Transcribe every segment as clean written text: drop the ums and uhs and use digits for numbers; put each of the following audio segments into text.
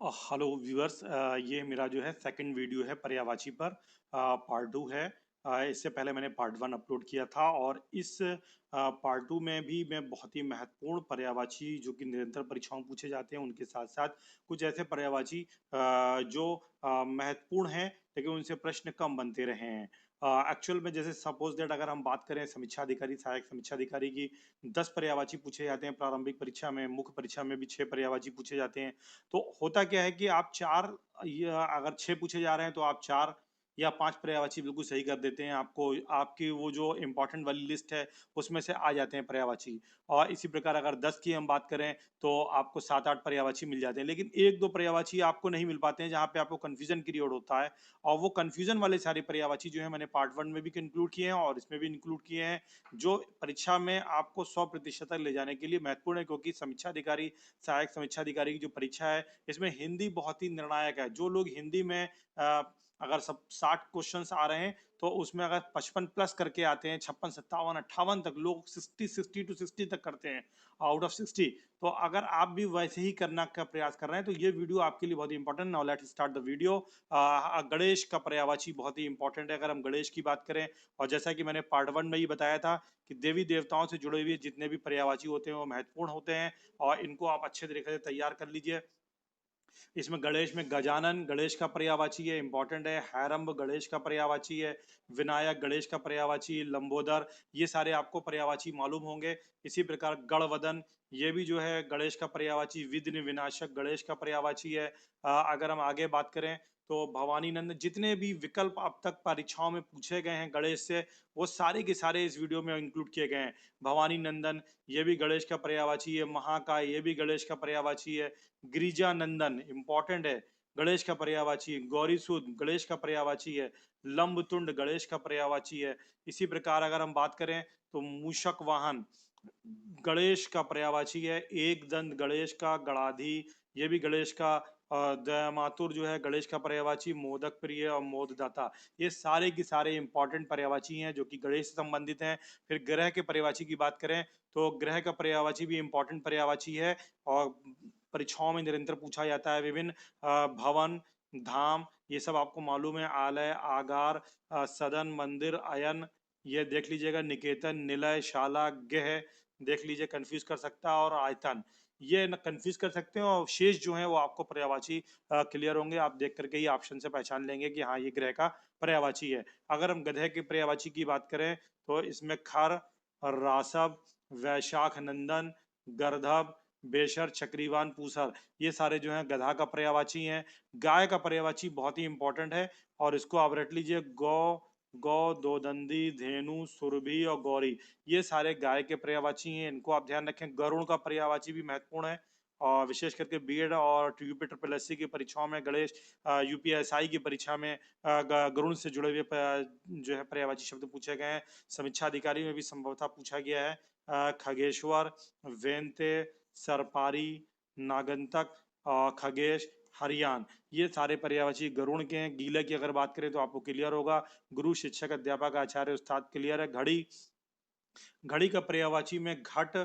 Hello viewers, ये मेरा जो है सेकंड वीडियो है पर्यायवाची पर। पार्ट 2 है। इससे पहले मैंने पार्ट 1 अपलोड किया था और इस पार्ट 2 में भी मैं बहुत ही महत्वपूर्ण पर्यायवाची जो कि निरंतर परीक्षाओं में पूछे जाते हैं उनके साथ साथ कुछ ऐसे पर्यायवाची जो महत्वपूर्ण हैं लेकिन उनसे प्रश्न कम बनते रहे हैं। एक्चुअल में जैसे सपोज दैट अगर हम बात करें समीक्षा अधिकारी, सहायक समीक्षा अधिकारी की 10 पर्यायवाची पूछे जाते हैं प्रारंभिक परीक्षा में, मुख्य परीक्षा में भी 6 पर्यायवाची पूछे जाते हैं। तो होता क्या है कि आप 4 या अगर 6 पूछे जा रहे हैं तो आप 4 या 5 पर्यायवाची बिल्कुल सही कर देते हैं। आपको आपकी वो जो इम्पोर्टेंट वाली लिस्ट है उसमें से आ जाते हैं पर्यायवाची। और इसी प्रकार अगर 10 की हम बात करें तो आपको 7-8 पर्यायवाची मिल जाते हैं। लेकिन 1-2 पर्यायवाची आपको नहीं मिल पाते हैं जहाँ पे आपको कन्फ्यूजन क्रिएट होता है। और वो कन्फ्यूजन वाले सारे पर्यायवाची जो है मैंने पार्ट 1 में भी इंक्लूड किए हैं और इसमें भी इंक्लूड किए हैं, जो परीक्षा में आपको 100% तक ले जाने के लिए महत्वपूर्ण है, क्योंकि समीक्षा अधिकारी, सहायक समीक्षा अधिकारी की जो परीक्षा है इसमें हिंदी बहुत ही निर्णायक है। जो लोग हिंदी में अ, अगर सब 60 क्वेश्चंस आ रहे हैं तो उसमें अगर 55 प्लस करके आते हैं, 56 57 58 तक लोग 60 टू 60 तक करते हैं आउट ऑफ 60। तो अगर आप भी वैसे ही करना का प्रयास कर रहे हैं तो ये वीडियो आपके लिए बहुत ही important. Now let's start the video. Ganesh का पर्यायवाची बहुत ही इंपॉर्टेंट है अगर हम गणेश की बात करें। और जैसा कि मैंने पार्ट 1 में ही बताया था कि देवी देवताओं से जुड़े हुए जितने भी पर्यायवाची होते हैं वो महत्वपूर्ण होते हैं और इनको आप अच्छे तरीके से तैयार कर लीजिए। इसमें गणेश में गजानन गणेश का पर्यायवाची है, इंपॉर्टेंट है। हैरंब गणेश का पर्यायवाची है। विनायक गणेश का पर्यायवाची, लंबोदर, ये सारे आपको पर्यायवाची मालूम होंगे। इसी प्रकार गणवदन, ये भी जो है गणेश का पर्यायवाची। विघ्न विनाशक गणेश का पर्यायवाची है। अगर हम आगे बात करें तो भवानी नंदन, जितने भी विकल्प अब तक परीक्षाओं में पूछे गए हैं गणेश से वो सारे के सारे इस वीडियो में इंक्लूड किए गए हैं। भवानी नंदन, ये भी गणेश का पर्यायवाची है। महाकाय, ये भी गणेश का पर्यायवाची है। गिरिजानंदन इंपॉर्टेंट है, गणेश का पर्यायवाची। गौरी सूद गणेश का पर्यायवाची है। लंबतुंड गणेश का पर्यायवाची है। इसी प्रकार अगर हम बात करें तो मूषक वाहन गणेश का पर्यायवाची है। एक दंत गणेश का गणाधि, ये भी गणेश का। दयामातुर जो है गणेश का पर्यायवाची। मोदक प्रिय और मोददाता, ये सारे की सारे इंपॉर्टेंट पर्यायवाची हैं जो कि गणेश से संबंधित हैं। फिर ग्रह के पर्यायवाची की बात करें तो ग्रह का पर्यायवाची भी इंपॉर्टेंट पर्यायवाची है और परीक्षाओं में निरंतर पूछा जाता है। विभिन्न भवन, धाम, ये सब आपको मालूम है। आलय, आगार, सदन, मंदिर, अयन, ये देख लीजिएगा। निकेतन, निलय, शाला, गेह, देख लीजिए कंफ्यूज कर सकता है। और आयतन, ये न कंफ्यूज कर सकते हैं और शेष जो है वो आपको पर्यायवाची क्लियर होंगे। आप देख करके ही ऑप्शन से पहचान लेंगे कि हाँ ये ग्रह का पर्यायवाची है। अगर हम गधे के पर्यायवाची की बात करें तो इसमें खर, रासव, वैशाख नंदन, गर्दभ, बेशर, चक्रीवान, पूसर, ये सारे जो हैं गधा का पर्यायवाची हैं। गाय का पर्यायवाची बहुत ही इंपॉर्टेंट है और इसको आप रट लीजिए। गौ, गौ, दोदंडी, धेनु, सुरभि और गौरी, ये सारे गाय के पर्यायवाची हैं, इनको आप ध्यान रखें। गरुड़ का पर्यायवाची भी महत्वपूर्ण है और विशेष करके बीएड और यूपी ट्रिपल एससी की परीक्षाओं में, गणेश यूपीएसआई की परीक्षा में गरुड़ से जुड़े हुए जो है पर्यायवाची शब्द पूछे गए हैं। समीक्षा अधिकारी में भी संभवतः पूछा गया है। खगेश्वर, वेंते, सरपारी, नागंतक, खगेश, हरियाण, ये सारे पर्यायवाची गरुड़ के हैं। गीले की अगर बात करें तो आपको क्लियर होगा। गुरु, शिक्षक, अध्यापक, आचार्य, उस्ताद, क्लियर है। घड़ी, घड़ी का पर्यायवाची में घट,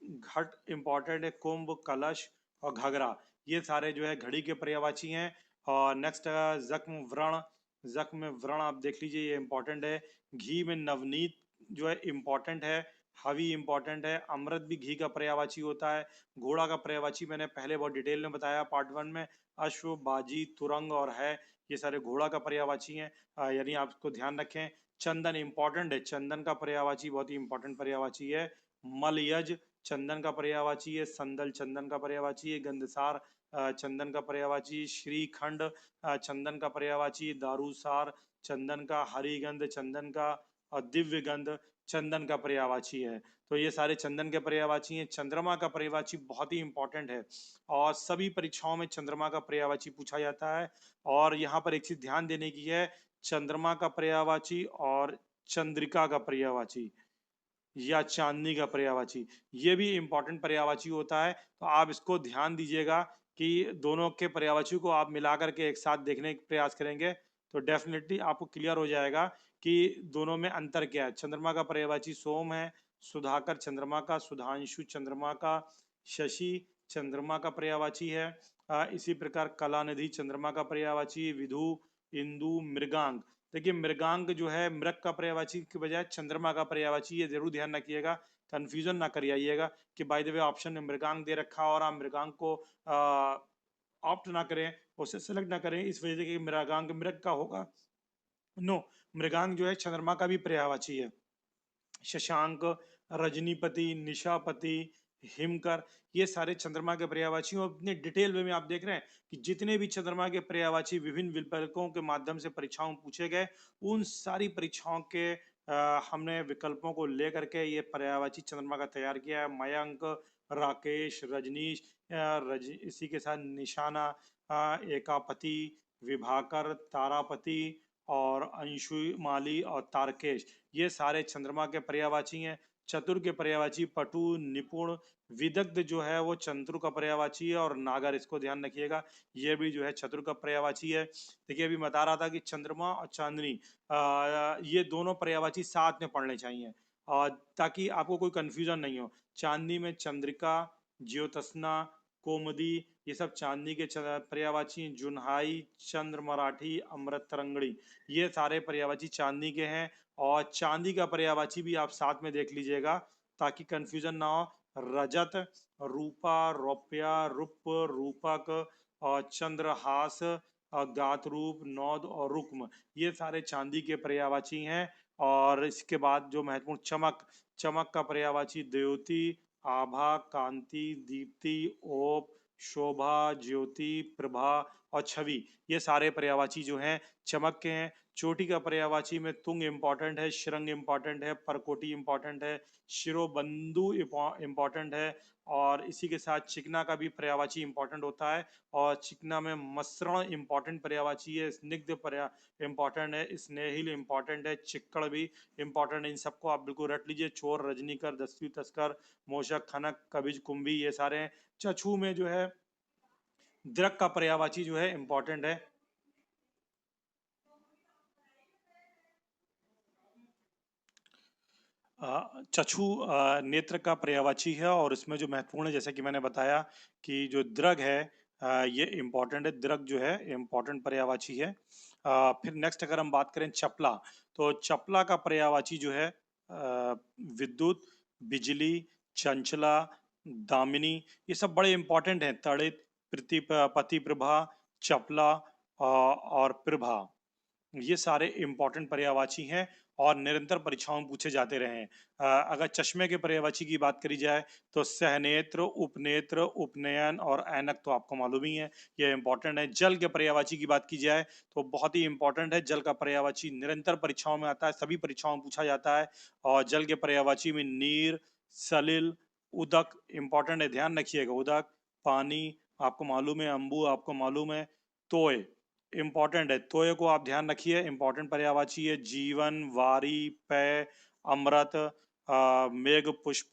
घट इंपॉर्टेंट है। कुंभ, कलश और घगरा, ये सारे जो है घड़ी के पर्यायवाची हैं। और नेक्स्ट जख्म, व्रण, जख्म में व्रण आप देख लीजिए, ये इंपॉर्टेंट है। घी में नवनीत जो है इंपॉर्टेंट है। हवि इंपॉर्टेंट है। अमृत भी घी का पर्यायवाची होता है। घोड़ा का पर्यायवाची मैंने पहले बहुत डिटेल में बताया पार्ट 1 में। अश्व, बाजी, तुरंग और है, ये सारे घोड़ा का पर्यायवाची हैं, यानी आप इसको ध्यान रखें। चंदन इंपॉर्टेंट है, चंदन का पर्यायवाची बहुत ही इंपॉर्टेंट पर्यायवाची है। मलयज चंदन का पर्यायवाची है। संदल चंदन का पर्यायवाची है। गंधसार चंदन का पर्यायवाची। श्रीखंड चंदन का पर्यायवाची। दारूसार चंदन का। हरिगंध चंदन का। और दिव्य गंध चंदन का पर्यायवाची है। तो ये सारे चंदन के पर्यायवाची हैं। चंद्रमा का पर्यायवाची बहुत ही इंपॉर्टेंट है और सभी परीक्षाओं में चंद्रमा का पर्यायवाची पूछा जाता है। और यहाँ पर एक चीज ध्यान देने की है, चंद्रमा का पर्यायवाची और चंद्रिका का पर्यायवाची या चांदनी का पर्यायवाची, ये भी इंपॉर्टेंट पर्यायवाची होता है। तो आप इसको ध्यान दीजिएगा कि दोनों के पर्यायवाची को आप मिला करके एक साथ देखने का प्रयास करेंगे तो डेफिनेटली आपको क्लियर हो जाएगा कि दोनों में अंतर क्या है। चंद्रमा का पर्यायवाची सोम है। सुधाकर चंद्रमा का। सुधांशु चंद्रमा का। शशि चंद्रमा का पर्यायवाची है। इसी प्रकार कलानिधि चंद्रमा का पर्यायवाची, विधु, इंदु, मृगांक। देखिए मृगांक जो है मृग का पर्यायवाची के बजाय चंद्रमा का पर्यायवाची, ये जरूर ध्यान रखिएगा, कंफ्यूजन ना करिएगा कि बाय द वे ऑप्शन में मृगांक दे रखा और आप मृगांक को ऑप्ट ना करें, उसे सेलेक्ट ना करें इस वजह से कि मृगांक मृग का होगा। नो, मृगांक जो है चंद्रमा का भी पर्यायवाची है। शशांक, रजनीपति, निशापति, हिमकर, ये सारे चंद्रमा के पर्यायवाची। और इतने डिटेल वे में आप देख रहे हैं कि जितने भी चंद्रमा के पर्यायवाची विभिन्न विकल्पों के माध्यम से परीक्षाओं में पूछे गए, उन सारी परीक्षाओं के हमने विकल्पों को लेकर के ये पर्यायवाची चंद्रमा का तैयार किया है। मयंक, राकेश, रजनीश, इसी के साथ निशाना, एकापति, विभाकर, तारापति और अंशुमाली और तारकेश, ये सारे चंद्रमा के पर्यायवाची हैं। चतुर के पर्यायवाची पटु, निपुण, विदग्ध जो है वो चंद्र का पर्यायवाची है, और नागर, इसको ध्यान रखिएगा, ये भी जो है चतुर का पर्यायवाची है। देखिए अभी बता रहा था कि चंद्रमा और चांदनी ये दोनों पर्यायवाची साथ में पढ़ने चाहिए, और ताकि आपको कोई कंफ्यूजन नहीं हो। चांदनी में चंद्रिका, ज्योत्सना, कोमदी, ये सब चांदनी के पर्यायवाची। जुन्हाई, चंद्र मराठी, अमृत तरंगड़ी, ये सारे पर्यायवाची चांदनी के हैं। और चांदी का पर्यायवाची भी आप साथ में देख लीजिएगा ताकि कंफ्यूजन ना हो। रजत, रूपा, रौप्या, रूप, रूपक और चंद्रहास, गात रूप, नौद और रुक्म, ये सारे चांदी के पर्यायवाची हैं। और इसके बाद जो महत्वपूर्ण चमक, चमक का पर्यायवाची द्योति, आभा, कांति, दीप्ति, ओप, शोभा, ज्योति, प्रभा और छवि, ये सारे पर्यायवाची जो हैं चमक के हैं। चोटी का पर्यायवाची में तुंग इंपॉर्टेंट है, श्रृंग इंपॉर्टेंट है, परकोटी इंपॉर्टेंट है, शिरोबंधु इंपॉर्टेंट है। और इसी के साथ चिकना का भी पर्यायवाची इंपॉर्टेंट होता है। और चिकना में मसरण इंपॉर्टेंट पर्यायवाची है, स्निग्ध पर्या इंपॉर्टेंट है, स्नेहिल इंपॉर्टेंट है, चिक्कड़ भी इंपॉर्टेंट है। इन सबको आप बिल्कुल रट लीजिए। चोर, रजनीकर, दस्यु, तस्कर, मोशक, खनक, कबिज, कुंभी, ये सारे हैं। चछू में जो है दृक का पर्यायवाची जो है इंपॉर्टेंट है। चक्षु नेत्र का पर्यायवाची है, और इसमें जो महत्वपूर्ण है, जैसे कि मैंने बताया कि जो दृग है ये इम्पोर्टेंट है। दृग जो है इम्पोर्टेंट पर्यायवाची है। फिर नेक्स्ट अगर हम बात करें चपला, तो चपला का पर्यायवाची जो है विद्युत, बिजली, चंचला, दामिनी, ये सब बड़े इंपॉर्टेंट हैं। तड़ित, पतिप्रभा, चपला और प्रभा, ये सारे इंपॉर्टेंट पर्यायवाची हैं और निरंतर परीक्षाओं में पूछे जाते रहे हैं। अगर चश्मे के पर्यायवाची की बात करी जाए तो सहनेत्र, उपनेत्र, उपनयन और ऐनक तो आपको मालूम ही है, ये इंपॉर्टेंट है। जल के पर्यायवाची की बात की जाए तो बहुत ही इंपॉर्टेंट है। जल का पर्यायवाची निरंतर परीक्षाओं में आता है, सभी परीक्षाओं में पूछा जाता है। और जल के पर्यायवाची में नीर, सलिल, उदक इंपॉर्टेंट है, ध्यान रखिएगा। उदक, पानी आपको मालूम है, अम्बु आपको मालूम है, तोय इंपॉर्टेंट है। तोय को आप ध्यान रखिए, इंपॉर्टेंट पर्यायवाची है। जीवन, वारी, पेय, अमृत, मेघ पुष्प,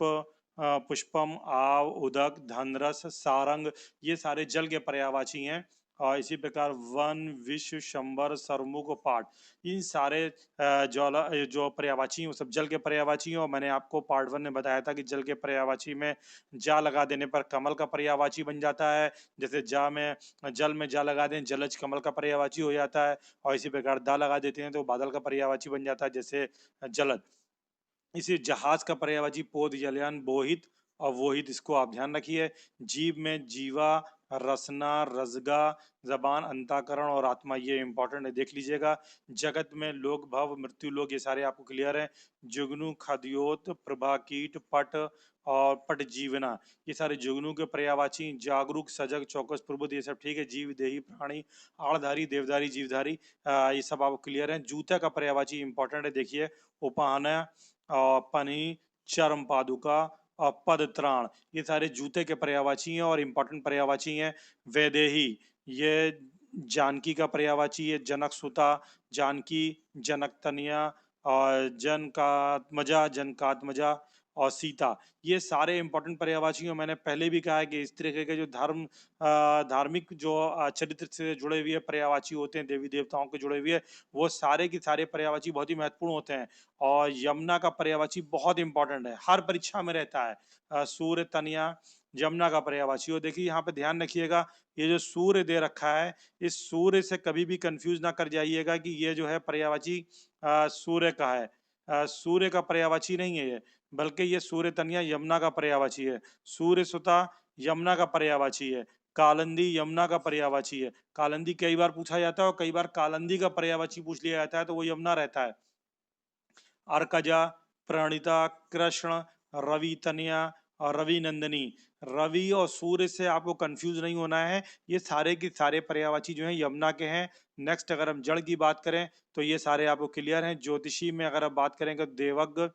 पुष्पम, आव, उदक, धनरस, सारंग, ये सारे जल के पर्यायवाची हैं। और इसी प्रकार वन, विश्व, शंबर, सरमुख, पाठ, इन सारे जो पर्यायवाची हैं वो सब जल के पर्यायवाची हैं। और मैंने आपको पार्ट 1 में बताया था कि जल के पर्यायवाची में जा लगा देने पर कमल का पर्यायवाची बन जाता है। जैसे जल में जा लगा दें, जलज कमल का पर्यायवाची हो जाता है। और इसी प्रकार दा लगा देते हैं तो बादल का पर्यायवाची बन जाता है, जैसे जलद। इसी जहाज का पर्यायवाची पोध, जलयान, बोहित और वोहित, इसको आप ध्यान रखिए। जीव में जीवा, रसना, रजगा, जबान, अंताकरण और आत्मा, ये इंपॉर्टेंट है, देख लीजिएगा। जगत में लोक, भव, मृत्यु लोक, ये सारे आपको क्लियर है। जुगनू, खद्योत, प्रभा कीट, पट और पट जीवना, ये सारे जुगनू के पर्यायवाची। जागरूक, सजग, चौकस, प्रबुद्ध, ये सब ठीक है। जीव, देही, प्राणी, आड़धारी, देवधारी, जीवधारी, ये सब आपको क्लियर है। जूता का पर्यायवाची इंपॉर्टेंट है, देखिए। उपाहना, पनी, चरम पादुका और पद त्राण, ये सारे जूते के पर्यायवाची हैं और इम्पोर्टेंट पर्यायवाची हैं। वैदेही, ये जानकी का पर्यायवाची है। जनक सुता, जानकी, जनक तनिया और जनकात्मजा, जनकात्मजा, और सीता। ये सारे इंपॉर्टेंट पर्यायवाची हैं। मैंने पहले भी कहा है कि इस तरीके के जो धार्मिक जो चरित्र से जुड़े हुए पर्यायवाची होते हैं, देवी देवताओं के जुड़े हुए, वो सारे के सारे पर्यायवाची बहुत ही महत्वपूर्ण होते हैं। और यमुना का पर्यायवाची बहुत इंपॉर्टेंट है, हर परीक्षा में रहता है। सूर्य, तनया, यमुना का पर्यायवाची। और देखिए यहाँ पे ध्यान रखिएगा, ये जो सूर्य दे रखा है, इस सूर्य से कभी भी कंफ्यूज ना कर जाइएगा कि ये जो है पर्यायवाची सूर्य का है। सूर्य का पर्यायवाची नहीं है ये, बल्कि ये सूर्य तनया यमुना का पर्यायवाची है। सूर्य सुता यमुना का पर्यायवाची है। कालंदी यमुना का पर्यायवाची है। कालंदी कई बार पूछा जाता है और कई बार कालंदी का पर्यायवाची पूछ लिया जाता है, तो वो यमुना रहता है। अर्कजा, प्रणिता, कृष्ण, रवि तनया और रवि नंदिनी। रवि और सूर्य से आपको कंफ्यूज नहीं होना है, ये सारे के सारे पर्यायवाची जो हैं यमुना के हैं। नेक्स्ट अगर हम जड़ की बात करें तो ये सारे आपको क्लियर हैं। ज्योतिषी में अगर आप बात करेंगे तो देवज्ञ,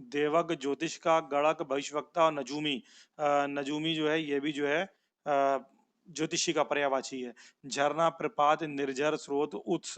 देवज्ञ ज्योतिष का, गणक, भविष्यवक्ता और नजूमी। नजूमी जो है ये भी जो है ज्योतिषी का पर्यायवाची है। झरना, प्रपात, निर्झर, स्रोत, उत्स,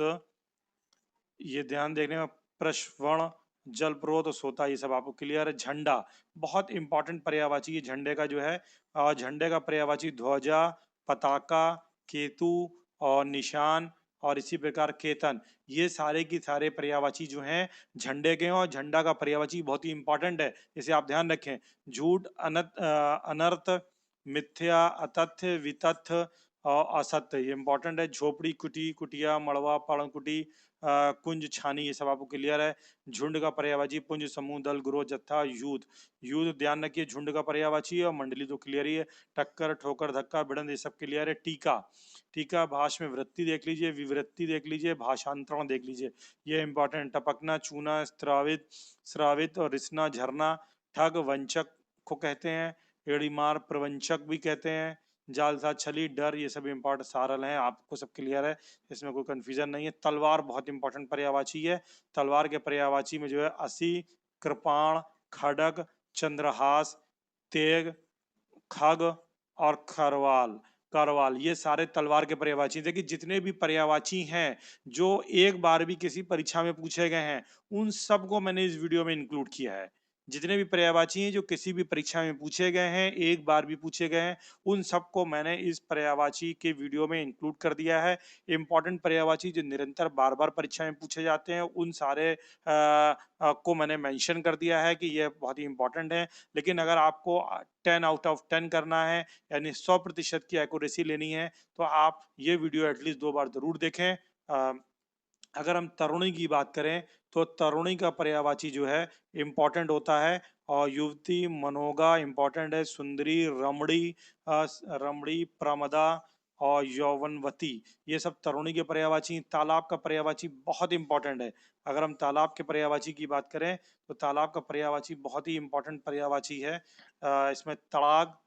ये ध्यान देखने में, प्रश्वण, जलप्रोत और सोता, ये सब आपको क्लियर है। झंडा बहुत इंपॉर्टेंट पर्यायवाची है झंडे का जो है। झंडे का पर्यायवाची ध्वजा, पताका, केतु और निशान और इसी प्रकार केतन। ये सारे की सारे पर्यायवाची जो हैं झंडे के हैं, और झंडा का पर्यायवाची बहुत ही इंपॉर्टेंट है, इसे आप ध्यान रखें। झूठ, अनर्थ, मिथ्या, अतथ्य, वितथ्य और असत्य, ये इंपॉर्टेंट है। झोपड़ी, कुटी, कुटिया, मड़वा, पर्णकुटी, कुंज, छानी, ये सब आपको क्लियर है। झुंड का पर्यायवाची पुंज, समूह, दल, ग्रोह, जत्था, युद्ध। युद्ध ध्यान रखिए झुंड का पर्यायवाची है, और मंडली तो क्लियर ही है। टक्कर, ठोकर, धक्का, भिड़ंत, ये सब क्लियर है। टीका, टीका भाष में वृत्ति देख लीजिए, विवृत्ति देख लीजिए, भाषांतरण देख लीजिए, ये इंपॉर्टेंट। टपकना, चूना, स्त्रावित, स्रावित और रिसना, झरना। ठग, वंचक को कहते हैं। एड़ीमार, प्रवंचक भी कहते हैं। जालसाज, छली, डर, ये सब इंपॉर्टेंट सारल हैं, आपको सब क्लियर है, इसमें कोई कंफ्यूजन नहीं है। तलवार बहुत इंपॉर्टेंट पर्यायवाची है। तलवार के पर्यायवाची में जो है असी, कृपाण, खड़ग, चंद्रहास, तेग, खग और खरवाल, करवाल, ये सारे तलवार के पर्यायवाची। देखिए जितने भी पर्यायवाची हैं जो एक बार भी किसी परीक्षा में पूछे गए हैं, उन सबको मैंने इस वीडियो में इंक्लूड किया है। जितने भी पर्यायवाची हैं जो किसी भी परीक्षा में पूछे गए हैं, एक बार भी पूछे गए हैं, उन सबको मैंने इस पर्यायवाची के वीडियो में इंक्लूड कर दिया है। इंपॉर्टेंट पर्यायवाची जो निरंतर बार बार परीक्षा में पूछे जाते हैं, उन सारे को मैंने मेंशन कर दिया है कि ये बहुत ही इंपॉर्टेंट है। लेकिन अगर आपको 10 आउट ऑफ 10 करना है, यानी 100% की एक्यूरेसी लेनी है, तो आप ये वीडियो एटलीस्ट 2 बार जरूर देखें। अगर हम तरुणी की बात करें तो तरुणी का पर्यायवाची जो है इम्पोर्टेंट होता है। और युवती, मनोगा इम्पोर्टेंट है। सुंदरी, रमणी, रमणी, प्रमदा और यौवनवती, ये सब तरुणी के पर्यायवाची। तालाब का पर्यायवाची बहुत इंपॉर्टेंट है। अगर हम तालाब के पर्यायवाची की बात करें तो तालाब का पर्यायवाची बहुत ही इंपॉर्टेंट पर्यायवाची है। इसमें तड़ाग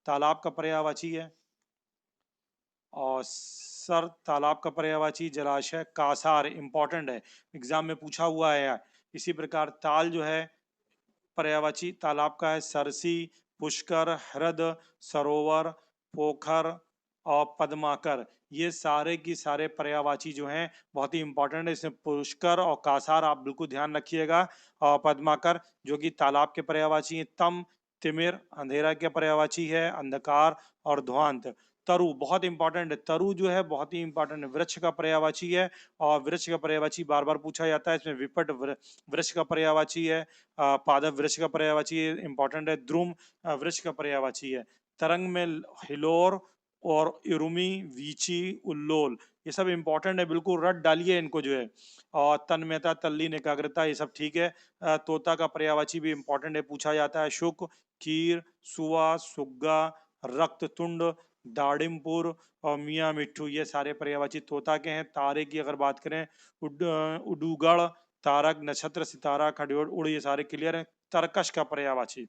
तालाब का पर्यायवाची है। और सर तालाब का पर्यायवाची, जलाशय, कासार इंपॉर्टेंट है, एग्जाम में पूछा हुआ है यार। इसी प्रकार ताल जो है पर्यायवाची तालाब का है। सरसी, पुष्कर, हृद, सरोवर, पोखर और पद्माकर, ये सारे की सारे पर्यायवाची जो हैं बहुत ही इंपॉर्टेंट है। इसमें पुष्कर और कासार आप बिल्कुल ध्यान रखिएगा। और पद्माकर जो कि तालाब के पर्यायवाची हैं। तम, तिमिर अंधेरा के पर्यायवाची है। अंधकार और ध्वांत। तरु बहुत इंपॉर्टेंट है। तरु जो है बहुत ही इंपॉर्टेंट है, वृक्ष का पर्यायवाची है। और वृक्ष का पर्यायवाची बार बार पूछा जाता है। इसमें विपट वृक्ष का पर्यायवाची है। पादप वृक्ष का पर्यायवाची इंपॉर्टेंट है। द्रुम वृक्ष का पर्यायवाची है। तरंग में हिलोर और इरुमी, वीची, उल्लोल, ये सब इंपॉर्टेंट है, बिल्कुल रट डालिए इनको जो है। और तन्मयता, तल्लीन, एकाग्रता, ये सब ठीक है। तोता का पर्यायवाची भी इंपॉर्टेंट है, पूछा जाता है। शुक, कीर, सुआ, सुग्गा, रक्ततुंड, दाड़िमपुर और मियाँ मिट्ठू, ये सारे पर्यायवाची तोता के हैं। तारे की अगर बात करें, उडुगड़, तारक, नक्षत्र, सितारा, खड़ियोड़, उड़, ये सारे क्लियर है। तरकश का पर्यायवाची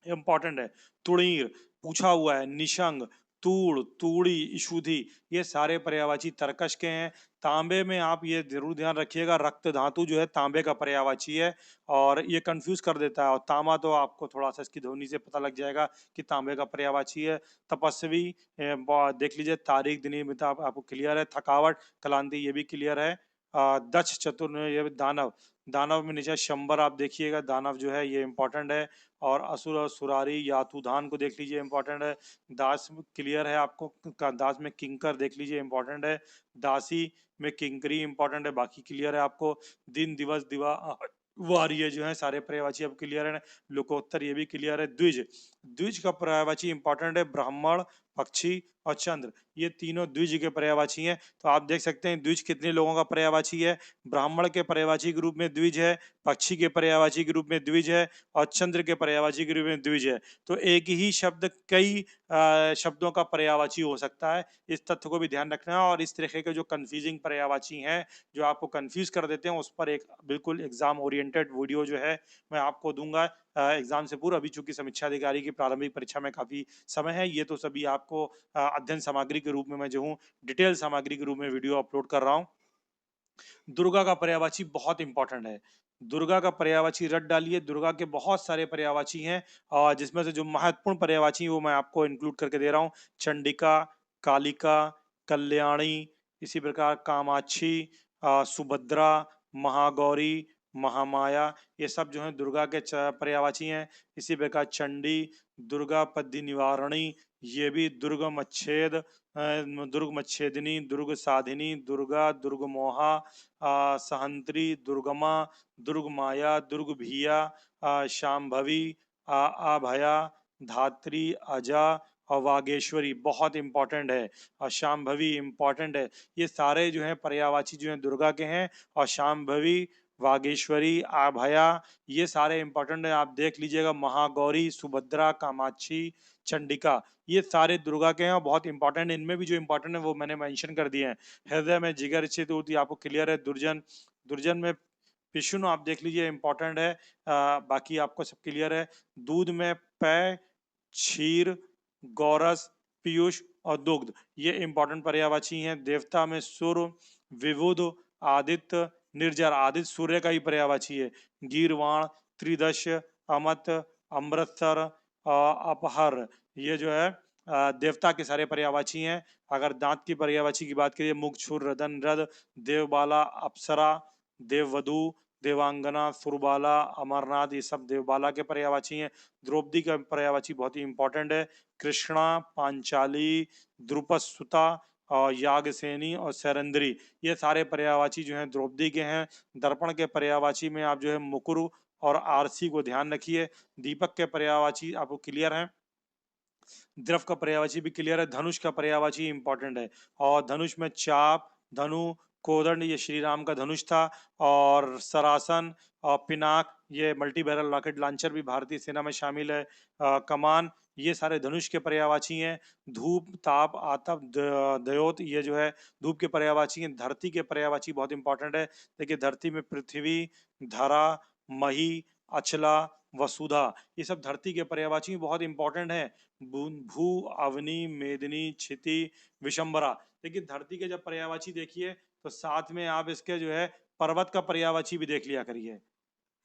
इंपॉर्टेंट है। तुड़ीर पूछा हुआ है। निशंग, तूड़, तूड़ी, इशुधि, ये सारे पर्यायवाची तरकश के हैं। तांबे में आप ये जरूर ध्यान रखिएगा, रक्त धातु जो है तांबे का पर्यायवाची है, और ये कंफ्यूज कर देता है। और तांबा तो आपको थोड़ा सा इसकी ध्वनि से पता लग जाएगा कि तांबे का पर्यायवाची है। तपस्वी देख लीजिए, तारीख, दिनमिता आपको क्लियर है। थकावट, क्लांति, ये भी क्लियर है। दक्ष, चतुर, ये दानव, दानव में नीचे शंबर आप देखिएगा, दानव जो है ये इंपॉर्टेंट है। और असुर और सुरारी यातुधान को देख लीजिए, इंपॉर्टेंट है। दास क्लियर है आपको, दास में किंकर देख लीजिए, इंपॉर्टेंट है। दासी में किंकरी इंपॉर्टेंट है, बाकी क्लियर है आपको। दिन दिवस दिवा वार ये जो है सारे पर्यायवाची अब क्लियर है। लोकोत्तर ये भी क्लियर है। द्विज, द्विज का पर्यायवाची इंपॉर्टेंट है, ब्राह्मण, पक्षी और चंद्र, ये तीनों द्विज के पर्यायवाची हैं। तो आप देख सकते हैं द्विज कितने लोगों का पर्यायवाची है। ब्राह्मण के पर्यायवाची के रूप में द्विज है, पक्षी के पर्यायवाची के रूप में द्विज है और चंद्र के पर्यायवाची के रूप में द्विज है। तो एक ही शब्द कई शब्दों का पर्यायवाची हो सकता है, इस तथ्य को भी ध्यान रखना है। और इस तरह के जो कंफ्यूजिंग पर्यायवाची हैं जो आपको कंफ्यूज कर देते हैं, उस पर एक बिल्कुल एग्जाम ओरिएंटेड वीडियो जो है मैं आपको दूंगा एग्जाम से पूर्व। अभी चूंकि समीक्षा अधिकारी की प्रारंभिक परीक्षा में काफी समय है, ये तो सभी आपको अध्ययन सामग्री के रूप में मैं जो हूँ डिटेल सामग्री के रूप में वीडियो अपलोड कर रहा हूँ। दुर्गा का पर्यायवाची बहुत इंपॉर्टेंट है। दुर्गा का पर्यायवाची रट डालिए, दुर्गा के बहुत सारे पर्यायवाची हैं और जिसमें से जो महत्वपूर्ण पर्यायवाची हैं वो मैं आपको इंक्लूड करके दे रहा हूँ। चंडिका, कालिका, कल्याणी, इसी प्रकार कामाक्षी, सुभद्रा, महागौरी, महामाया, ये सब जो है दुर्गा के पर्यायवाची हैं। इसी प्रकार चंडी, दुर्गा पद्य निवारणी, ये भी दुर्ग मच्छेद, दुर्ग मच्छेदिनी, दुर्ग साधिनी, दुर्गा, दुर्ग मोहा, सहंत्री, दुर्गमा, दुर्ग माया, दुर्ग भिया, शांभवी, अभया, धात्री, अजा और वागेश्वरी बहुत इंपॉर्टेंट है। और शांभवी इंपॉर्टेंट है। ये सारे जो हैं पर्यायवाची जो हैं दुर्गा के हैं। और शांभवी, वागेश्वरी, अभया, ये सारे इंपॉर्टेंट है, आप देख लीजिएगा। महागौरी, सुभद्रा, कामाक्षी, चंडिका, ये सारे दुर्गा के हैं और बहुत इंपॉर्टेंट है। इनमें भी जो इंपॉर्टेंट है वो मैंने मेंशन कर दिए हैं। हृदय में जिगर स्थित होती है, आपको क्लियर है। दुर्जन, दुर्जन में विष्णु आप देख लीजिए, इंपॉर्टेंट है। बाकी आपको सब क्लियर है। दूध में पै, क्षीर, गौरस, पीयूष और दुग्ध, ये इंपॉर्टेंट पर्यायवाची हैं। देवता में सूर्य, विबुध, आदित्य, निर्जर, आदित्य सूर्य का ही पर्यायवाची है। गीरवाण, त्रिदश, अमत, अमृतसर, अपहर, ये जो है देवता के सारे पर्यायवाची हैं। अगर दांत की पर्यायवाची की बात करिए, मुख, छुर, रदन, रद, देवबाला, अप्सरा, देववधु, देवांगना, सुरबाला, अमरनाथ, ये सब देवबाला के पर्यायवाची हैं। द्रौपदी का पर्यायवाची बहुत ही इंपॉर्टेंट है। कृष्णा, पांचाली, द्रुपदसुता और यागसेनी और सैरंद्री, ये सारे पर्यायवाची जो हैं द्रौपदी के हैं। दर्पण के पर्यायवाची में आप जो है मुकुरु और आरसी को ध्यान रखिए। दीपक के पर्यायवाची आपको क्लियर है। द्रव का पर्यायवाची भी क्लियर है। धनुष का पर्यायवाची इंपॉर्टेंट है। और धनुष में चाप, धनु, कोदंड, ये श्री राम का धनुष था। और सरासन और पिनाक, ये मल्टी बैरल रॉकेट लॉन्चर भी भारतीय सेना में शामिल है। कमान, ये सारे धनुष के पर्यायवाची हैं। धूप, ताप, आतप, दयोत, ये जो है धूप के पर्यायवाची हैं। धरती के पर्यायवाची बहुत इंपॉर्टेंट है। देखिए धरती में पृथ्वी, धरा, मही, अचला, वसुधा, ये सब धरती के पर्यायवाची बहुत इंपॉर्टेंट है। भू, अवनी, मेदिनी, क्षिति, विशंबरा, देखिए धरती के जब पर्यायवाची देखिए तो साथ में आप इसके जो है पर्वत का पर्यायवाची भी देख लिया करिए।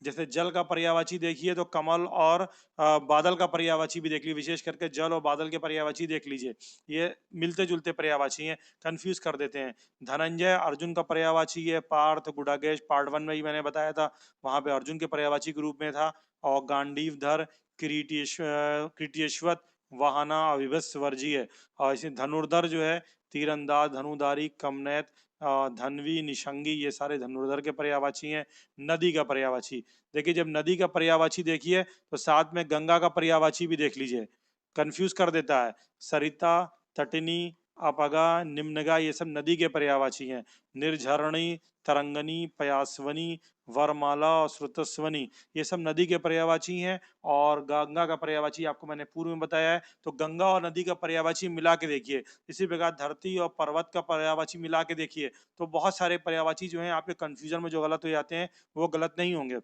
जैसे जल का पर्यायवाची देखिए तो कमल और बादल का पर्यायवाची भी देख लीजिए, विशेष करके जल और बादल के पर्यायवाची देख लीजिए। ये मिलते जुलते पर्यायवाची हैं, कंफ्यूज कर देते हैं। धनंजय अर्जुन का पर्यायवाची है। पार्थ, गुडाकेश, पार्ट 1 में ही मैंने बताया था, वहां पे अर्जुन के पर्यायवाची के रूप में था। और गांडीवधर, कृटियश्वत, वाहना, अविभस वर्जीय। और इसे धनुर्धर जो है तीरंदाज, धनुधारी, कमनैत, धनवी, निशंगी, ये सारे धनुर्धर के पर्यायवाची हैं। नदी का पर्यायवाची, देखिए जब नदी का पर्यायवाची देखिए तो साथ में गंगा का पर्यायवाची भी देख लीजिए, कंफ्यूज कर देता है। सरिता, तटिनी, अपगा, निम्नगा, ये सब नदी के पर्यायवाची हैं। निर्झरणी, तरंगनी, पयासवनी, वरमाला और श्रुतस्वनी, ये सब नदी के पर्यायवाची हैं। और गंगा का पर्यायवाची आपको मैंने पूर्व में बताया है। तो गंगा और नदी का पर्यायवाची मिला के देखिए। इसी प्रकार धरती और पर्वत का पर्यायवाची मिला के देखिए। तो बहुत सारे पर्यायवाची जो हैं आपके कंफ्यूजन में जो गलत हो जाते हैं वो गलत नहीं होंगे।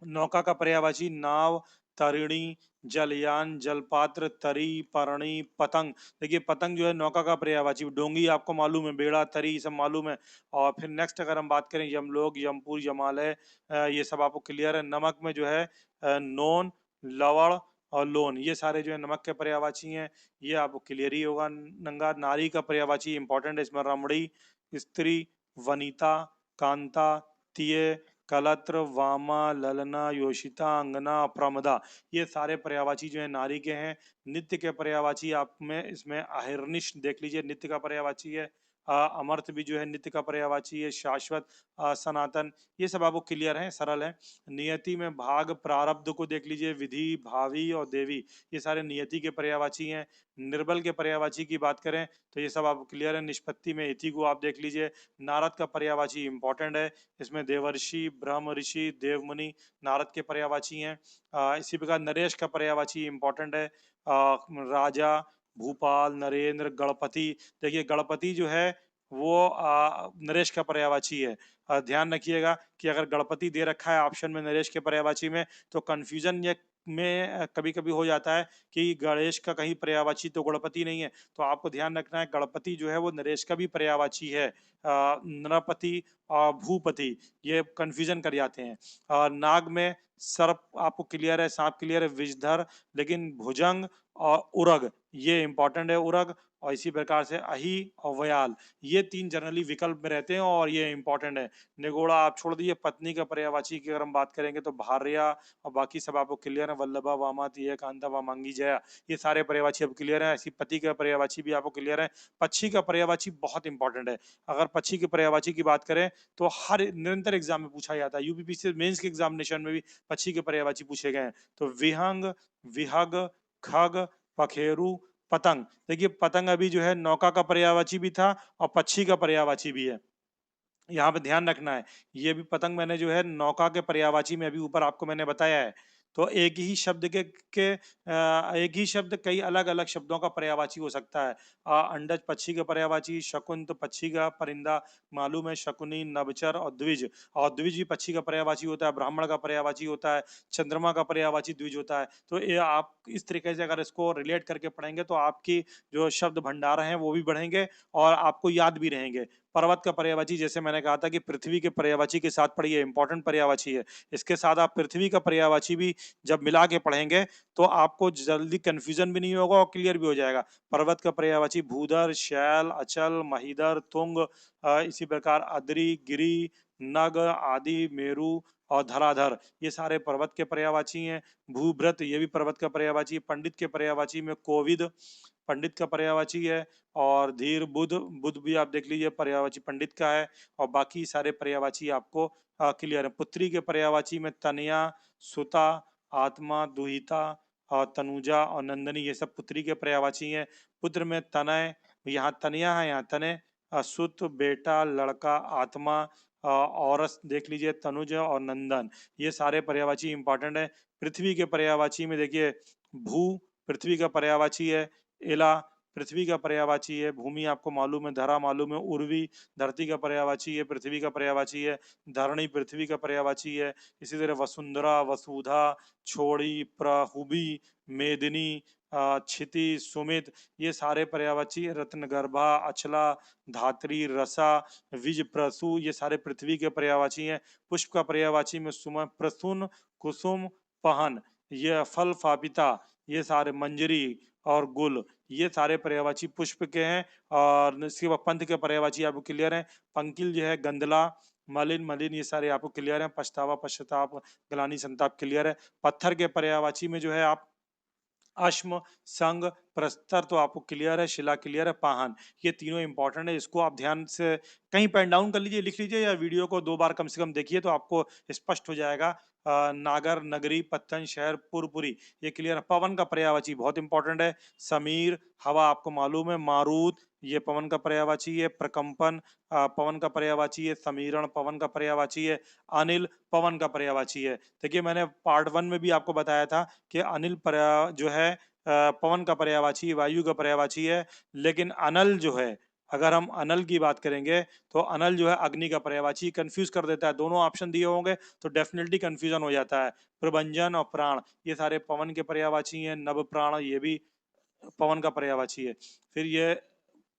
नौका का पर्यायवाची नाव, तरिणी, जलयान, जलपात्र, तरी, परणी, पतंग, देखिए पतंग जो है नौका का पर्यायवाची। डोंगी आपको मालूम है, बेड़ा, तरी, सब मालूम है। और फिर नेक्स्ट अगर हम बात करें यमलोक, यमपुर, यमालय, ये सब आपको क्लियर है। नमक में जो है नोन, लवण और लोन, ये सारे जो है नमक के पर्यायवाची हैं। ये आपको क्लियर ही होगा। नंगा, नारी का पर्यायवाची इंपॉर्टेंट है, इसमें रमणी, स्त्री, वनिता, कांता, तिये, कलत्र, वामा, ललना, योषिता, अंगना, प्रमदा, ये सारे पर्यायवाची जो है नारी के हैं। नित्य के पर्यायवाची आप में इसमें अहिर्निश देख लीजिए, नित्य का पर्यायवाची है। अमर्थ भी जो है नित्य का पर्यायवाची है। शाश्वत, सनातन, ये सब आपको क्लियर है, सरल है। नियति में भाग, प्रारब्ध को देख लीजिए, विधि, भावी और देवी, ये सारे नियति के पर्यायवाची हैं। निर्बल के पर्यायवाची की बात करें तो ये सब आपको क्लियर है। निष्पत्ति में इति को आप देख लीजिए। नारद का पर्यायवाची इंपॉर्टेंट है, इसमें देवर्षि, ब्रह्म ऋषि, देवमुनि नारद के पर्यायवाची हैं। इसी प्रकार नरेश का पर्यायवाची इंपॉर्टेंट है। राजा, भूपाल, नरेंद्र, गणपति, देखिए गणपति जो है वो नरेश का पर्यायवाची है। ध्यान रखिएगा कि अगर गणपति दे रखा है ऑप्शन में नरेश के पर्यायवाची में तो कंफ्यूजन ये में कभी कभी हो जाता है कि गणेश का कहीं पर्यायवाची तो गणपति नहीं है। तो आपको ध्यान रखना है गणपति जो है वो नरेश का भी पर्यायवाची है। नरपति और भूपति ये कंफ्यूजन कर जाते हैं। नाग में सर्प आपको क्लियर है, सांप क्लियर है, विषधर, लेकिन भुजंग और उरग ये इंपॉर्टेंट है, उरग। और इसी प्रकार से अहि और व्याल, ये तीन जनरली विकल्प में रहते हैं और ये इंपॉर्टेंट है। निगोड़ा आप छोड़ दीजिए। पत्नी का पर्यायवाची की अगर हम बात करेंगे तो भार्या, और बाकी सब आपको क्लियर है, वल्लभा, वामा, तीय, कांता, वामांगी, जया, ये सारे पर्यायवाची आपको क्लियर है। ऐसी पति का पर्यायवाची भी आपको क्लियर है। पक्षी का पर्यायवाची बहुत इंपॉर्टेंट है। अगर पक्षी के पर्यायवाची की बात करें तो हर निरंतर एग्जाम में पूछा जाता है, यूपीपीसी मेंस के एग्जामिनेशन में भी पक्षी के पर्यायवाची पूछे गए हैं। तो विहंग, विहग, खग, पखेरु, पतंग, देखिए पतंग अभी जो है नौका का पर्यायवाची भी था और पक्षी का पर्यायवाची भी है, यहाँ पे ध्यान रखना है। ये भी पतंग मैंने जो है नौका के पर्यायवाची में अभी ऊपर आपको मैंने बताया है। तो एक ही शब्द एक ही शब्द कई अलग अलग शब्दों का पर्यायवाची हो सकता है। अंडज पक्षी का पर्यायवाची, शकुंत पक्षी का परिंदा, मालूम है, शकुनी, नभचर और द्विज। और द्विज भी पक्षी का पर्यायवाची होता है, ब्राह्मण का पर्यायवाची होता है, चंद्रमा का पर्यायवाची द्विज होता है। तो ये आप इस तरीके से अगर इसको रिलेट करके पढ़ेंगे तो आपकी जो शब्द भंडार हैं वो भी बढ़ेंगे और आपको याद भी रहेंगे। पर्वत का पर्यायवाची जैसे मैंने कहा था कि पृथ्वी के पर्यायवाची के साथ पढ़िए, इंपॉर्टेंट पर्यायवाची है। इसके साथ आप पृथ्वी का पर्यायवाची भी जब मिला के पढ़ेंगे तो आपको जल्दी कंफ्यूजन भी नहीं होगा और क्लियर भी हो जाएगा। पर्वत का पर्यायवाची भूधर, शैल, अचल, महीधर, तुंग, इसी प्रकार अद्रि, गिरि, नग आदि, मेरु और धराधर, ये सारे पर्वत के पर्यायवाची हैं। भूभृत ये भी पर्वत का पर्यायवाची है। पंडित के पर्यायवाची में कोविद पंडित का पर्यायवाची है। और धीर, बुध, बुध भी आप देख लीजिए पर्यायवाची पंडित का है। और बाकी सारे पर्यायवाची आपको क्लियर है। पुत्री के पर्यायवाची में तनया, सुता, आत्मा, दुहिता और तनुजा और नंदनी, ये सब पुत्री के पर्यायवाची हैं। पुत्र में तनय, यहाँ तनया है, यहाँ तनय, सुत, बेटा, लड़का, आत्मा, औरस देख लीजिए, तनुज और नंदन, ये सारे पर्यायवाची इंपॉर्टेंट है। पृथ्वी के पर्यायवाची में देखिए भू पृथ्वी का पर्यायवाची है। इला पृथ्वी का पर्यायवाची है। भूमि आपको मालूम है, धरा मालूम है, उर्वी धरती का पर्यायवाची है, पृथ्वी का पर्यायवाची है। धरणी पृथ्वी का पर्यायवाची है। इसी तरह वसुंधरा, वसुधा, छोड़ी, प्रहुबी, मेदिनी, क्षिति, सुमित, ये सारे पर्यायवाची। रत्नगर्भा, अचला, धात्री, रसा, विज, प्रसु, ये सारे पृथ्वी के पर्यायवाची हैं। पुष्प का पर्यायवाची में सुम, प्रसून, कुसुम, पहन, ये फल, फापिता, ये सारे मंजरी और गुल, ये सारे पर्यायवाची पुष्प के हैं। और इसके बाद पंथ के पर्यायवाची आपको क्लियर है। पंकिल जो है, गंधला, मलिन, मलिन, ये सारे आपको क्लियर है। पछतावा, पश्चाताप, ग्लानि, संताप क्लियर है। पत्थर के पर्यायवाची में जो है आप अश्म, संग, प्रस्तर तो आपको क्लियर है। शिला क्लियर है। पाहन, ये तीनों इंपॉर्टेंट है, इसको आप ध्यान से कहीं पेन डाउन कर लीजिए, लिख लीजिए, या वीडियो को 2 बार कम से कम देखिए तो आपको स्पष्ट हो जाएगा। नागर, नगरी, पत्तन, शहर, पुरपुरी, ये क्लियर है। पवन का पर्यायवाची बहुत इंपॉर्टेंट है। समीर हवा आपको मालूम है। मारूत ये पवन का पर्यायवाची है। प्रकंपन पवन का पर्यायवाची है। समीरण पवन का पर्यायवाची है। अनिल पवन का पर्यायवाची है। देखिए मैंने पार्ट 1 में भी आपको बताया था कि अनिल जो है पवन का पर्यायवाची, वायु का पर्यायवाची है। लेकिन अनल जो है, अगर हम अनल की बात करेंगे तो अनल जो है अग्नि का पर्यायवाची। कंफ्यूज कर देता है, दोनों ऑप्शन दिए होंगे तो डेफिनेटली कंफ्यूजन हो जाता है। प्रभंजन और प्राण ये सारे पवन के पर्यायवाची हैं। नव प्राण ये भी पवन का पर्यायवाची है। फिर ये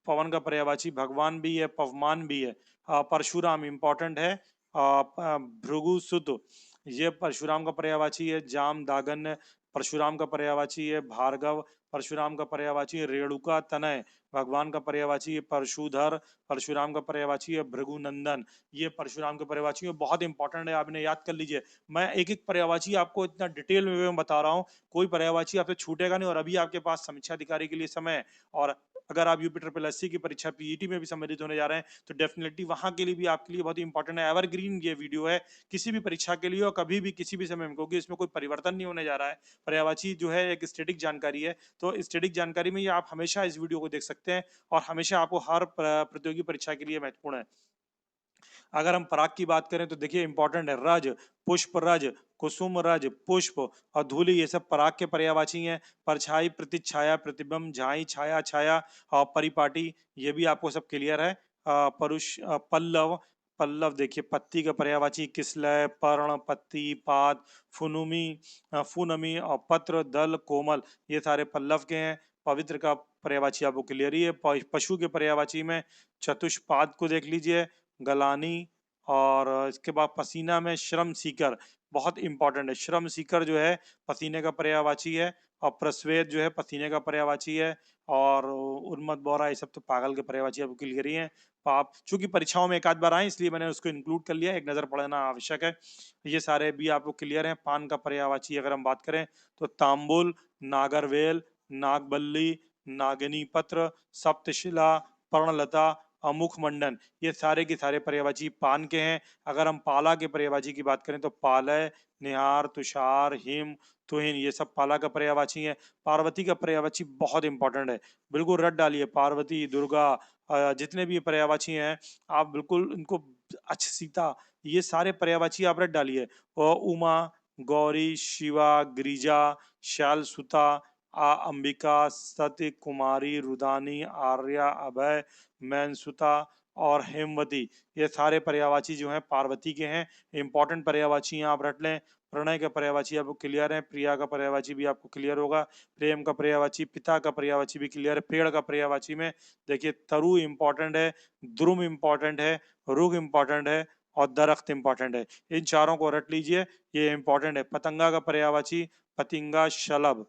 पवन का पर्यायवाची भगवान भी है, पवमान भी है। परशुराम इंपॉर्टेंट है। भृगु सुत ये परशुराम का पर्यायवाची है। जाम, दागन्य, परशुराम का पर्यायवाची है भार्गव, परशुराम का पर्यायवाची है रेणुका तनय, भगवान का पर्यायवाची है परशुधर, परशुराम का पर्यायवाची है भृगुनंदन। ये परशुराम के पर्यायवाची है, बहुत इंपॉर्टेंट है, आप इन्हें याद कर लीजिए। मैं एक एक पर्यायवाची आपको इतना डिटेल में बता रहा हूँ, कोई पर्यायवाची आपसे छूटेगा नहीं। और अभी आपके पास समीक्षा अधिकारी के लिए समय है, और अगर आप यूपी ट्रिपल एससी की परीक्षा पीईटी में भी सम्मिलित होने जा रहे हैं तो डेफिनेटली वहां के लिए भी आपके लिए बहुत ही इंपॉर्टेंट है। एवरग्रीन ये वीडियो है किसी भी परीक्षा के लिए और कभी भी किसी भी समय में, क्योंकि इसमें कोई परिवर्तन नहीं होने जा रहा है। पर्यायवाची जो है एक स्टैटिक जानकारी है, तो स्टैटिक जानकारी में ये आप हमेशा इस वीडियो को देख सकते हैं और हमेशा आपको हर प्रतियोगी परीक्षा के लिए महत्वपूर्ण है। अगर हम पराग की बात करें तो देखिए इंपॉर्टेंट है, रज, पुष्प रज, कुसुम रज, पुष्प और धूलि, ये सब पराग के पर्यायवाची हैं। परछाई, प्रतिछाया, प्रतिबिंब, झाई, छाया, छाया और परिपाटी, ये भी आपको सब क्लियर है। परुष, पल्लव, पल्लव देखिए पत्ती का पर्यायवाची किसलय, पर्ण, पत्ती, पात, फुनुमी, फुनमी और पत्र, दल, कोमल, ये सारे पल्लव के हैं। पवित्र का पर्यायवाची आपको क्लियर ही है। पशु के पर्यायवाची में चतुष्पाद को देख लीजिए, गलानी, और इसके बाद पसीना में श्रम सीकर, बहुत इंपॉर्टेंट है। श्रम सीकर जो है पसीने का पर्यायवाची है, और प्रस्वेद जो है पसीने का पर्यायवाची है, और उन्मत्त, बोरा, ये सब तो पागल के पर्यायवाची आपको क्लियर ही है। पाप चूंकि परीक्षाओं में एक आध बार आए इसलिए मैंने उसको इंक्लूड कर लिया, एक नजर पड़ना आवश्यक है। ये सारे भी आपको क्लियर हैं। पान का पर्यायवाची अगर हम बात करें तो तांबुल, नागरवेल, नागबल्ली, नागिनी पत्र, सप्तशिला, पर्णलता, अमुख मंडन, ये सारे के सारे पर्यायवाची पान के हैं। अगर हम पाला के पर्यायवाची की बात करें तो पालय, निहार, तुषार, हिम, तुहिन, ये सब पाला का पर्यायवाची है। पार्वती का पर्यायवाची बहुत इंपॉर्टेंट है, बिल्कुल रट डालिए। पार्वती, दुर्गा, जितने भी पर्यायवाची हैं आप बिल्कुल इनको, अच्छा सीता, ये सारे पर्यायवाची आप रट डालिए। और उमा, गौरी, शिवा, गिरिजा, श्याल सुता, अंबिका, सत्य, कुमारी, रुदानी, आर्या, अभय, मैनसुता और हेमवती, ये सारे पर्यायवाची जो हैं पार्वती के हैं। इंपॉर्टेंट पर्यायवाची हैं, आप रट लें। प्रणय का पर्यायवाची आपको क्लियर है, प्रिया का पर्यायवाची भी आपको क्लियर होगा, प्रेम का पर्यायवाची, पिता का पर्यायवाची भी क्लियर है। पेड़ का पर्यायवाची में देखिए तरु इंपॉर्टेंट है, द्रुम इंपॉर्टेंट है, रुग इंपॉर्टेंट है और दरख्त इंपॉर्टेंट है। इन चारों को रट लीजिए, ये इंपॉर्टेंट है। पतंगा का पर्यायवाची पतिंगा, शलभ,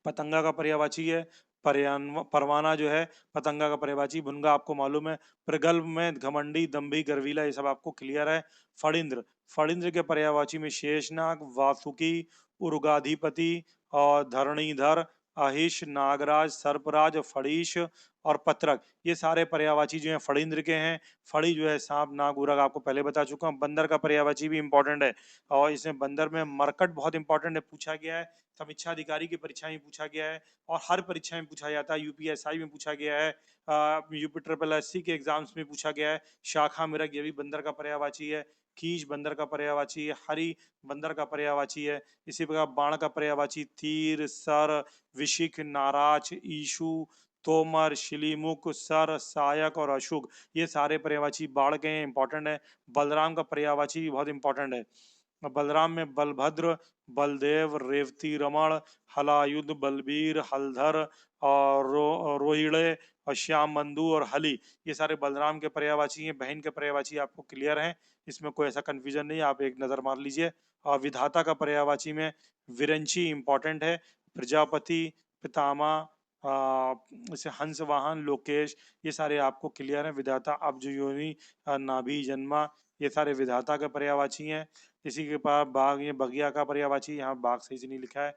पतंगा का पर्यायवाची है। परवाना जो है पतंगा का पर्यायवाची। भुनगा आपको मालूम है। प्रगल्भ में घमंडी, दंभी, गर्वीला, ये सब आपको क्लियर है। फणिंद्र, फणिंद्र के पर्यायवाची में शेषनाग, वासुकी, उर्गाधिपति और धरणीधर, अहिश, नागराज, सर्पराज, फड़ीश और पत्रक, ये सारे पर्यायवाची जो है फणिंद्र के हैं। फड़ी जो है सांप, नाग, उरग, आपको पहले बता चुका हूँ। बंदर का पर्यायवाची भी इंपॉर्टेंट है, और इसमें बंदर में मरकट बहुत इंपॉर्टेंट है, पूछा गया है। समीक्षा अधिकारी की परीक्षा में पूछा गया है, और हर परीक्षा में पूछा जाता है। यूपीएसआई में पूछा गया है, यूपी ट्रिपल एससी के एग्जाम्स में पूछा गया है। शाखा मिरग, ये भी बंदर का पर्यायवाची है। कीज बंदर का पर्यायवाची है। हरि बंदर का पर्यायवाची है। इसी प्रकार बाण का पर्यायवाची तीर, सर, विशिख, नाराज, ईशु, तोमर, शिलीमुख, सर, सायक और अशुक, ये सारे पर्यायवाची बाढ़ के हैं, इंपॉर्टेंट है। बलराम का पर्यायवाची भी बहुत इंपॉर्टेंट है। बलराम में बलभद्र, बलदेव, रेवती रमण, हलायुध, बलबीर, हलधर और रोहिड़े और श्याम बंधु और हली, ये सारे बलराम के पर्यायवाची हैं। बहन के पर्यायवाची आपको क्लियर हैं, इसमें कोई ऐसा कंफ्यूजन नहीं है, आप एक नजर मार लीजिए। और विधाता का पर्यायवाची में विरंची इंपॉर्टेंट है। प्रजापति, पितामा, जैसे हंस वाहन, लोकेश, ये सारे आपको क्लियर हैं। विधाता, अब्ज योनि, नाभि, जन्मा, ये सारे विधाता के पर्यायवाची हैं। इसी के पास बाघ, ये बगिया का पर्यायवाची, यहाँ बाघ सही से नहीं लिखा है।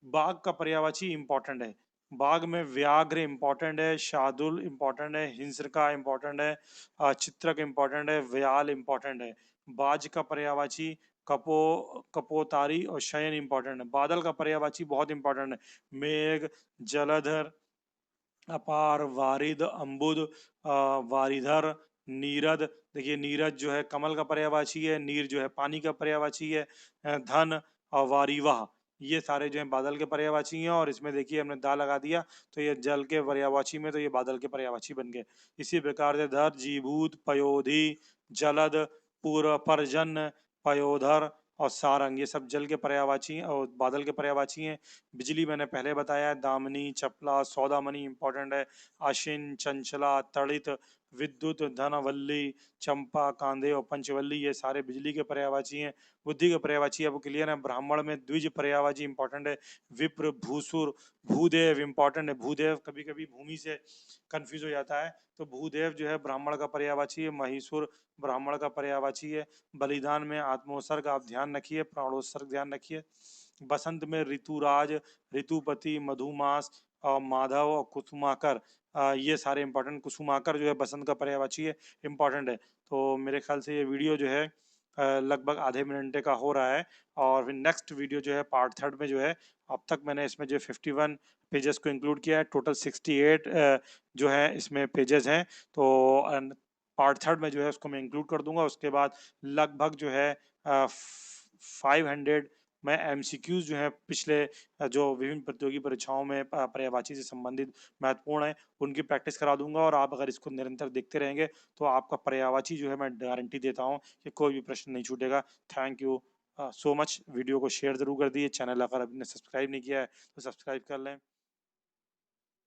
बाघ का पर्यायवाची इंपॉर्टेंट है। बाघ में व्याघ्र इंपॉर्टेंट है, शार्दुल इंपॉर्टेंट है, हिंस्रका इंपॉर्टेंट है, चित्रक इंपॉर्टेंट है, व्याल इंपॉर्टेंट है। बाज का पर्यायवाची कपोतारी और शयन इंपॉर्टेंट है। बादल का पर्यायवाची बहुत इंपॉर्टेंट है। मेघ, जलधर, अपार, वारिद, अम्बुद, वारिधर, नीरद, देखिए नीरज जो है कमल का पर्यायवाची है, नीर जो है पानी का पर्यायवाची है। धन और वारीवाह, ये सारे जो है बादल के पर्यायवाची हैं। और इसमें देखिए हमने दा लगा दिया तो ये जल के पर्यायवाची में, तो ये बादल के पर्यायवाची बन गए। इसी प्रकार से धर, जीभूत, पयोधी, जलद, पूर्व, परजन, पयोधर और सारंग, ये सब जल के पर्यायवाची हैं और बादल के पर्यायवाची हैं। बिजली मैंने पहले बताया है, दामिनी, चपला, सौदामनी इंपॉर्टेंट है। आशिन, चंचला, तड़ित, विद्युत, धनवल्ली, चंपा, कांदे और पंचवल्ली ये सारे बिजली के पर्यायवाची हैं। बुद्धि के पर्यायवाची अब क्लियर है। ब्राह्मण में द्विज पर्यायवाची इंपॉर्टेंट है। विप्र, भूसुर, भूदेव इंपॉर्टेंट है। भूदेव कभी कभी भूमि से कंफ्यूज हो जाता है, तो भूदेव जो है ब्राह्मण का पर्यायवाची है। महिषुर ब्राह्मण का पर्यायवाची है। बलिदान में आत्मोत्सर्ग आप ध्यान रखिए, प्राणोत्सर्ग ध्यान रखिए। बसंत में ऋतुराज, ऋतुपति, मधुमास और माधव और कुसुमाकर, ये सारे इंपॉर्टेंट। कुसुमाकर जो है बसंत का पर्यायवाची है, इंपॉर्टेंट है। तो मेरे ख्याल से ये वीडियो जो है लगभग आधे घंटे का हो रहा है, और फिर नेक्स्ट वीडियो जो है पार्ट थर्ड में जो है, अब तक मैंने इसमें जो 51 पेजेस को इंक्लूड किया है, टोटल 68 जो है इसमें पेजेस हैं। तो पार्ट थर्ड में जो है उसको मैं इंक्लूड कर दूंगा। उसके बाद लगभग जो है 500 मैं एमसीक्यूज जो है पिछले जो विभिन्न प्रतियोगी परीक्षाओं में पर्यायवाची से संबंधित महत्वपूर्ण है उनकी प्रैक्टिस करा दूंगा। और आप अगर इसको निरंतर देखते रहेंगे तो आपका पर्यायवाची जो है मैं गारंटी देता हूं कि कोई भी प्रश्न नहीं छूटेगा। Thank you so much. Video को शेयर जरूर कर दिए। चैनल अगर आपने सब्सक्राइब नहीं किया है तो सब्सक्राइब कर लें।